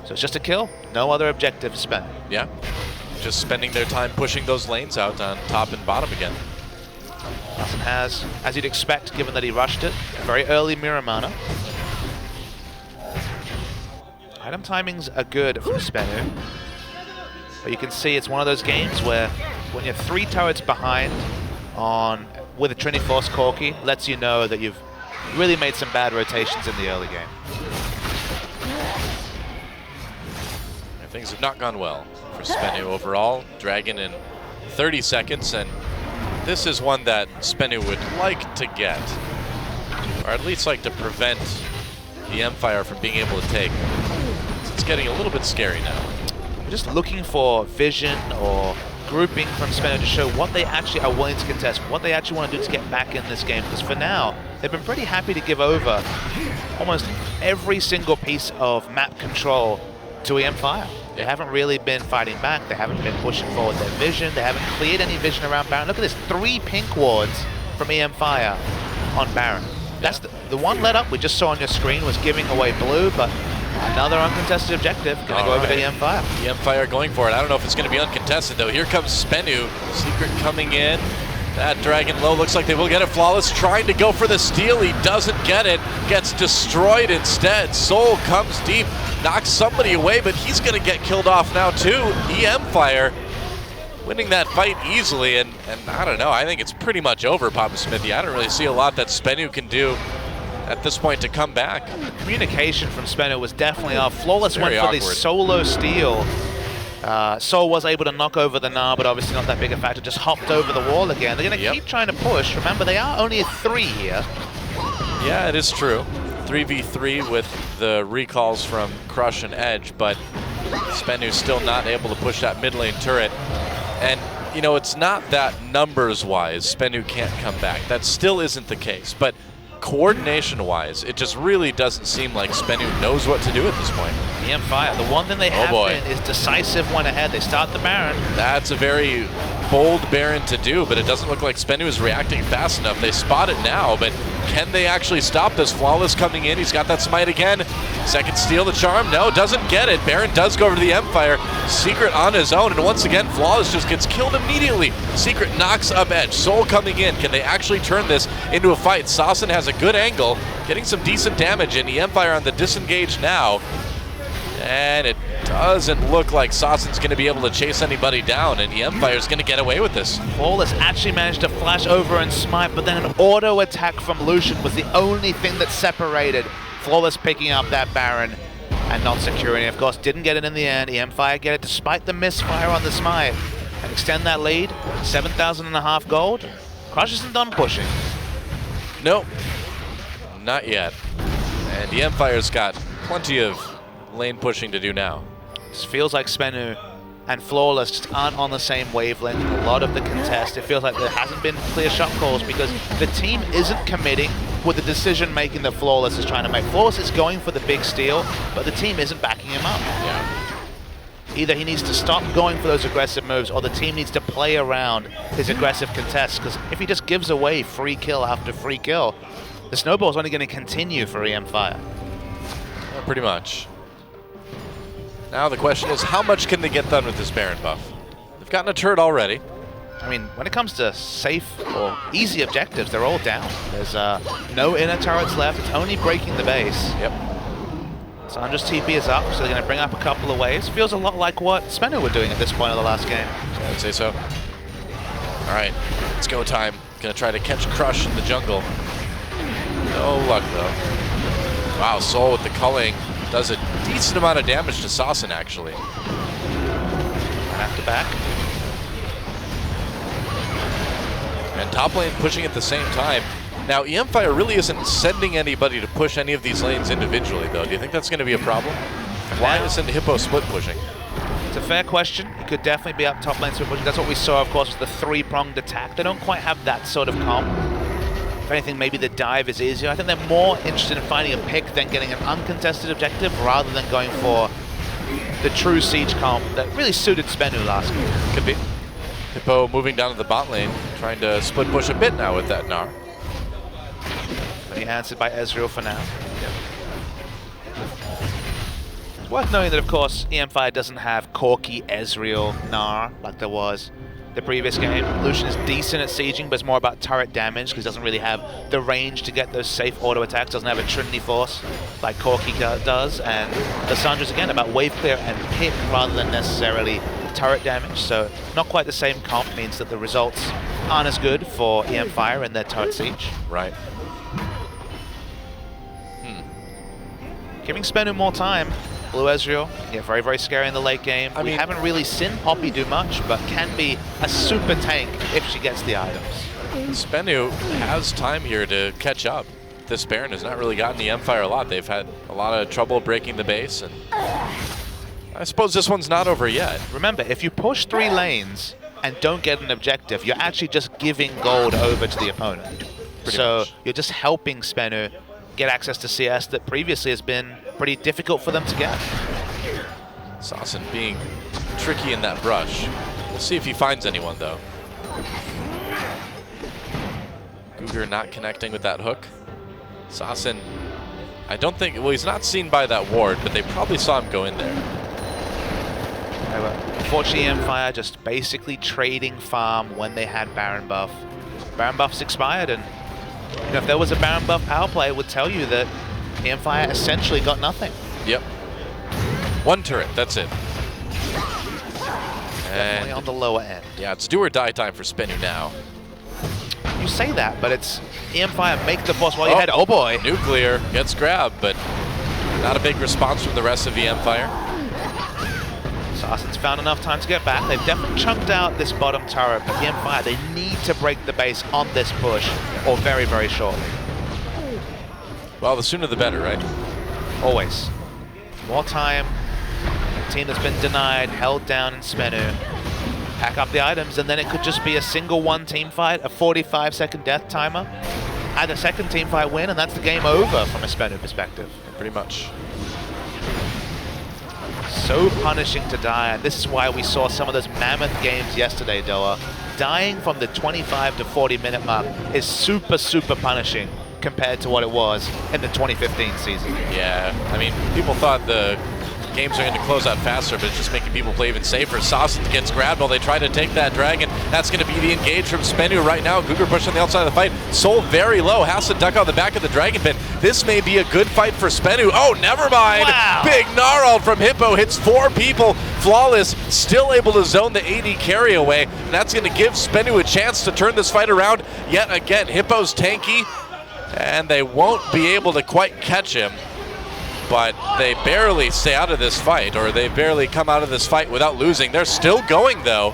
So it's just a kill, no other objective spent. Yeah, just spending their time pushing those lanes out on top and bottom again. Larsen has, as you'd expect, given that he rushed it, very early mirror mana. Item timings are good from SBENU, but you can see it's one of those games where when you're 3 turrets behind with a Trinity Force Corki, lets you know that you've really made some bad rotations in the early game. And things have not gone well for SBENU overall. Dragon in 30 seconds, and this is one that SBENU would like to get, or at least like to prevent the EMFIRE from being able to take. It's getting a little bit scary now. We're just looking for vision or grouping from SBENU to show what they actually are willing to contest, what they actually want to do to get back in this game. Because for now, they've been pretty happy to give over almost every single piece of map control to EMFIRE. They haven't really been fighting back. They haven't been pushing forward their vision. They haven't cleared any vision around Baron. Look at this, 3 pink wards from EMFIRE on Baron. That's the one let up we just saw on your screen was giving away blue, but another uncontested objective. Gonna go over to EMFIRE. EMFIRE going for it. I don't know if it's going to be uncontested though. Here comes SBENU. Secret coming in. That Dragon low looks like they will get it. Flawless trying to go for the steal. He doesn't get it. Gets destroyed instead. Soul comes deep. Knocks somebody away, but he's going to get killed off now too. EMFIRE winning that fight easily, and I don't know. I think it's pretty much over, Papa Smithy. I don't really see a lot that SBENU can do at this point to come back. Communication from SBENU was definitely off. Flawless Very went for awkward. the solo steal. Soul was able to knock over the Gnar, but obviously not that big a factor. Just hopped over the wall again. They're going to keep trying to push. Remember, they are only 3 here. Yeah, it is true. 3v3 with the recalls from Crush and Edge, but SBENU still not able to push that mid lane turret. And, you know, it's not that numbers-wise SBENU can't come back. That still isn't the case. But coordination-wise, it just really doesn't seem like SBENU knows what to do at this point. EMFIRE, the one thing they have been is decisive one ahead. They start the Baron. That's a very bold Baron to do, but it doesn't look like SBENU is reacting fast enough. They spot it now, but can they actually stop this? Flawless coming in. He's got that smite again. Second steal the charm. No, doesn't get it. Baron does go over to the EMFIRE. Secret on his own, and once again, Flawless just gets killed immediately. Secret knocks up Edge. Soul coming in. Can they actually turn this into a fight? Sasson has a good angle, getting some decent damage in. The EMFIRE on the disengage now. And it doesn't look like Sasson's going to be able to chase anybody down, and the EMFIRE's going to get away with this. Flawless actually managed to flash over and smite, but then an auto attack from Lucian was the only thing that separated. Flawless picking up that Baron and not securing it. Of course, didn't get it in the end. EMFIRE get it despite the misfire on the smite and extend that lead. 7,500 gold. Crush isn't done pushing. Nope, not yet. And the EMFIRE's got plenty of lane pushing to do now. This feels like SBENU and Flawless just aren't on the same wavelength. A lot of the contest, it feels like there hasn't been clear shot calls because the team isn't committing with the decision making that Flawless is trying to make. Flawless is going for the big steal, but the team isn't backing him up. Yeah. Either he needs to stop going for those aggressive moves, or the team needs to play around his aggressive contests, because if he just gives away free kill after free kill, the snowball's only going to continue for EMFIRE. Well, pretty much. Now the question is, how much can they get done with this Baron buff? They've gotten a turret already. I mean, when it comes to safe or easy objectives, they're all down. There's no inner turrets left. It's only breaking the base. Yep. Sandra's TP is up, so they're going to bring up a couple of waves. Feels a lot like what SBENU were doing at this point of the last game. I'd say so. All right, it's go time. Gonna try to catch Crush in the jungle. No luck though. Wow, Soul with the culling does a decent amount of damage to Sasson actually. Back to back. And top lane pushing at the same time. Now, EMFIRE really isn't sending anybody to push any of these lanes individually, though. Do you think that's going to be a problem? Why isn't Hippo split pushing? It's a fair question. He could definitely be up top lane split pushing. That's what we saw, of course, with the three-pronged attack. They don't quite have that sort of comp. If anything, maybe the dive is easier. I think they're more interested in finding a pick than getting an uncontested objective rather than going for the true siege comp that really suited SBENU last game. Could be. Hippo moving down to the bot lane, trying to split push a bit now with that Gnar. But he answered by Ezreal for now. It's worth knowing that, of course, EMFIRE doesn't have Corki, Ezreal, Gnar like there was the previous game. Lucian is decent at sieging, but it's more about turret damage because he doesn't really have the range to get those safe auto attacks. Doesn't have a Trinity Force like Corki does. And the Sandra's again about wave clear and pick rather than necessarily turret damage. So not quite the same comp means that the results aren't as good for EMFIRE in their turret siege. Right. Giving SBENU more time. Blue Ezreal, yeah, very, very scary in the late game. We haven't really seen Poppy do much, but can be a super tank if she gets the items. SBENU has time here to catch up. This Baron has not really gotten the EMFIRE a lot. They've had a lot of trouble breaking the base, and I suppose this one's not over yet. Remember, if you push 3 lanes and don't get an objective, you're actually just giving gold over to the opponent. Pretty much. You're just helping SBENU get access to CS that previously has been pretty difficult for them to get. Sasson being tricky in that brush. We'll see if he finds anyone, though. Cougar not connecting with that hook. Sasson, I don't think, well, he's not seen by that ward, but they probably saw him go in there. Unfortunately, EMFIRE just basically trading farm when they had Baron buff. Baron buff's expired, and you know, if there was a Baron buff power play, it would tell you that EMFIRE essentially got nothing. Yep. 1 turret, that's it. Definitely on the lower end. Yeah, it's do or die time for SBENU now. You say that, but it's EMFIRE make the boss while you head. Oh boy. Nuclear gets grabbed, but not a big response from the rest of EMFIRE. Sasson's found enough time to get back. They've definitely chunked out this bottom turret, but EMFIRE, they need to break the base on this push or very, very shortly. Well, the sooner the better, right? Always. More time. A team that's been denied, held down in SBENU. Pack up the items, and then it could just be a single one-team fight, a 45-second death timer. Add a second team fight win, and that's the game over from a SBENU perspective. Pretty much. So punishing to die, and this is why we saw some of those mammoth games yesterday, Doa. Dying from the 25 to 40 minute mark is super, super punishing compared to what it was in the 2015 season. Yeah, I mean, people thought the games are going to close out faster, but it's just making people play even safer. Saucin gets grabbed while they try to take that dragon. That's going to be the engage from SBENU right now. Cougar push on the outside of the fight. Soul very low, has to duck out the back of the dragon pit. This may be a good fight for SBENU. Oh, never mind. Wow. Big Gnarled from Hippo hits 4 people. Flawless, still able to zone the AD carry away. And that's going to give SBENU a chance to turn this fight around yet again. Hippo's tanky, and they won't be able to quite catch him. But they barely stay out of this fight, or they barely come out of this fight without losing. They're still going, though.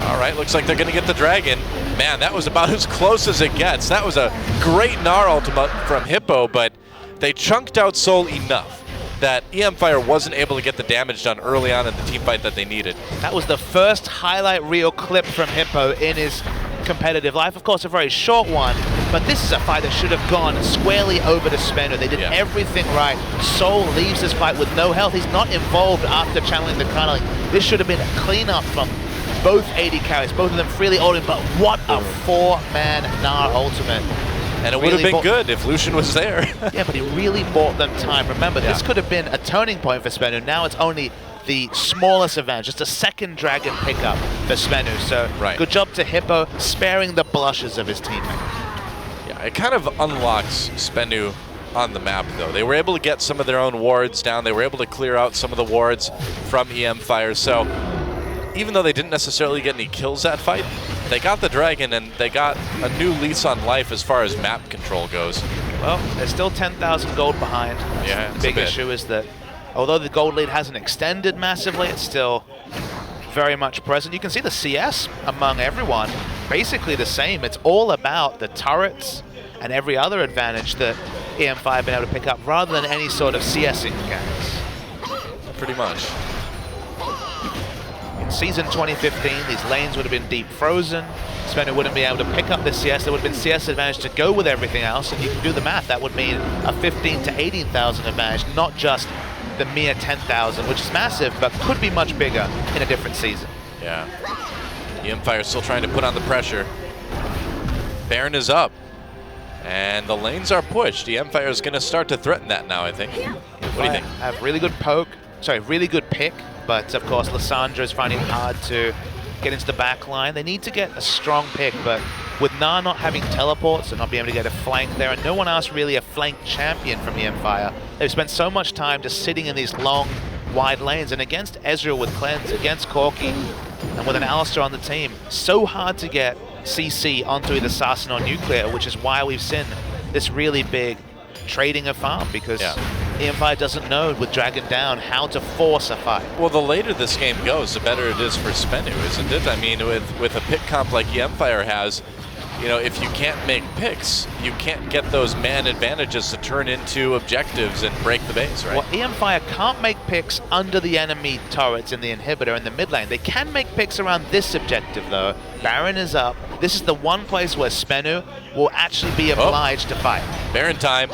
All right, looks like they're going to get the dragon. Man, that was about as close as it gets. That was a great Gnar ultimate from Hippo, but they chunked out Soul enough that EMFIRE wasn't able to get the damage done early on in the team fight that they needed. That was the first highlight reel clip from Hippo in his competitive life. Of course, a very short one, but this is a fight that should have gone squarely over to SBENU. They did everything right. Soul leaves this fight with no health. He's not involved after channeling the Karnali. This should have been a cleanup from both AD carries, both of them freely ulting, but what a 4-man Gnar ultimate. And it would have been good if Lucian was there. Yeah, but he really bought them time. Remember, this could have been a turning point for SBENU. Now it's only the smallest advantage, just a second dragon pickup for SBENU. So good job to Hippo, sparing the blushes of his teammate. Yeah, it kind of unlocks SBENU on the map, though. They were able to get some of their own wards down. They were able to clear out some of the wards from EMFIRE. So even though they didn't necessarily get any kills that fight, they got the dragon and they got a new lease on life as far as map control goes. Well, they're still 10,000 gold behind. Yeah, the big issue is that although the gold lead hasn't extended massively, it's still very much present. You can see the CS among everyone basically the same. It's all about the turrets and every other advantage that EMFIRE have been able to pick up rather than any sort of CSing mechanics. Pretty much. In season 2015, these lanes would have been deep frozen. SBENU wouldn't be able to pick up the CS. There would have been CS advantage to go with everything else, and you can do the math. That would mean a 15 to 18,000 advantage, not just the mere 10,000, which is massive, but could be much bigger in a different season. Yeah. EMFIRE still trying to put on the pressure. Baron is up, and the lanes are pushed. EMFIRE is going to start to threaten that now, I think. What do you think? Have really good poke, sorry, really good pick, but of course Lissandra is finding it hard to get into the back line. They need to get a strong pick, but with Gnar not having teleports and not being able to get a flank there, and no one else really a flank champion from EMFIRE, they've spent so much time just sitting in these long, wide lanes, and against Ezreal with Cleanse, against Corki, and with an Alistar on the team, so hard to get CC onto either Saucin or Nuclear, which is why we've seen this really big trading of farm, because EMFIRE doesn't know with Dragon down how to force a fight. Well, the later this game goes, the better it is for SBENU, isn't it? I mean, with a pick comp like EMFIRE has, you know, if you can't make picks, you can't get those man advantages to turn into objectives and break the base, right? Well, EMFIRE can't make picks under the enemy turrets in the inhibitor in the mid lane. They can make picks around this objective, though. Baron is up. This is the one place where SBENU will actually be obliged to fight. Baron time.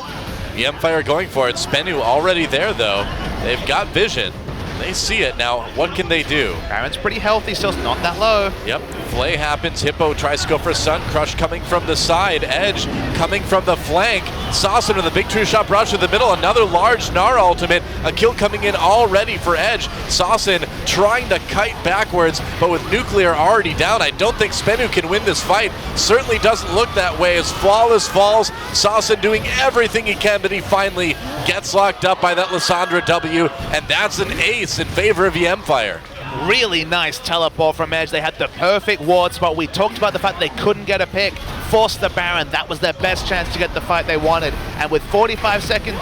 EMFIRE going for it. SBENU already there, though. They've got vision. They see it now. What can they do? Baron's pretty healthy, still not that low. Yep. Flay happens. Hippo tries to go for Sun Crush coming from the side. Edge coming from the flank. Saucin with a big two-shot barrage to the middle. Another large Gnar ultimate. A kill coming in already for Edge. Saucin trying to kite backwards, but with Nuclear already down, I don't think SBENU can win this fight. Certainly doesn't look that way as Flawless falls. Saucin doing everything he can, but he finally gets locked up by that Lissandra W, and that's an ace in favor of EMFIRE. Really nice teleport from Edge. They had the perfect ward spot. We talked about the fact they couldn't get a pick. Forced the Baron. That was their best chance to get the fight they wanted. And with 45-second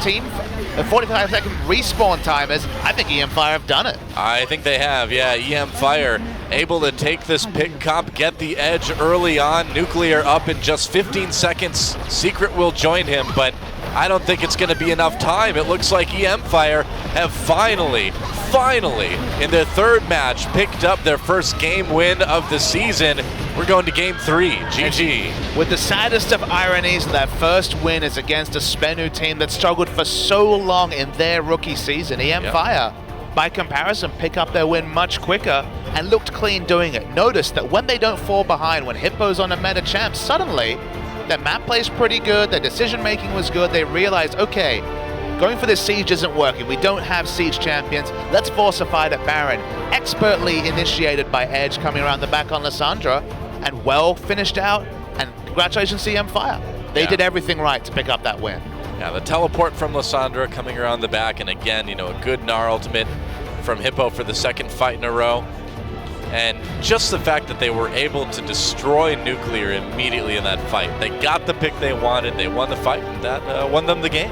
respawn timers, I think EMFIRE have done it. I think they have, yeah. EMFIRE able to take this pick comp, get the edge early on. Nuclear up in just 15 seconds. Secret will join him, but I don't think it's going to be enough time. It looks like EMFIRE have finally, in their third match, picked up their first game win of the season. We're going to game 3. GG. With the saddest of ironies, that first win is against a SBENU team that struggled for so long in their rookie season. EMFIRE, by comparison, pick up their win much quicker and looked clean doing it. Notice that when they don't fall behind, when Hippo's on a meta champ, suddenly their map play's pretty good, their decision making was good. They realized, okay, going for this siege isn't working. We don't have siege champions. Let's falsify that Baron. Expertly initiated by Edge coming around the back on Lissandra, and well finished out. And congratulations to EMFIRE. They did everything right to pick up that win. Yeah, the teleport from Lissandra coming around the back, and again, a good Gnar ultimate from Hippo for the second fight in a row. And just the fact that they were able to destroy Nuclear immediately in that fight. They got the pick they wanted, they won the fight, and that won them the game.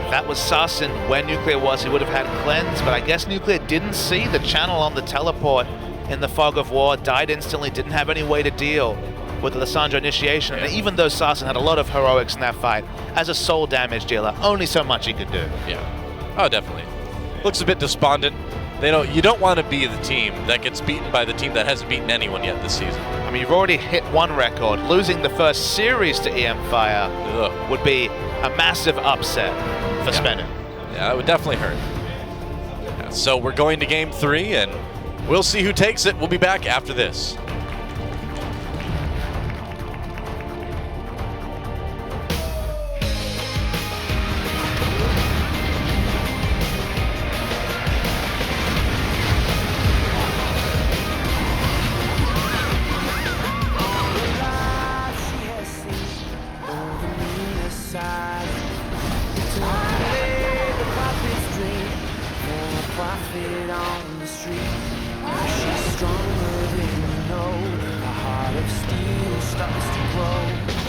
If that was Sassen where Nuclear was, he would have had cleanse, but I guess Nuclear didn't see the channel on the teleport in the fog of war, died instantly, didn't have any way to deal with the Lissandra initiation. And even though Sassen had a lot of heroics in that fight, as a soul damage dealer, only so much he could do. Yeah, oh definitely. Looks a bit despondent. You don't want to be the team that gets beaten by the team that hasn't beaten anyone yet this season. I mean, you've already hit one record. Losing the first series to EMFIRE would be a massive upset for SBENU. Yeah, it would definitely hurt. Yeah, so we're going to game 3, and we'll see who takes it. We'll be back after this. Profit on the street. She's stronger than you know. A heart of steel starts to grow.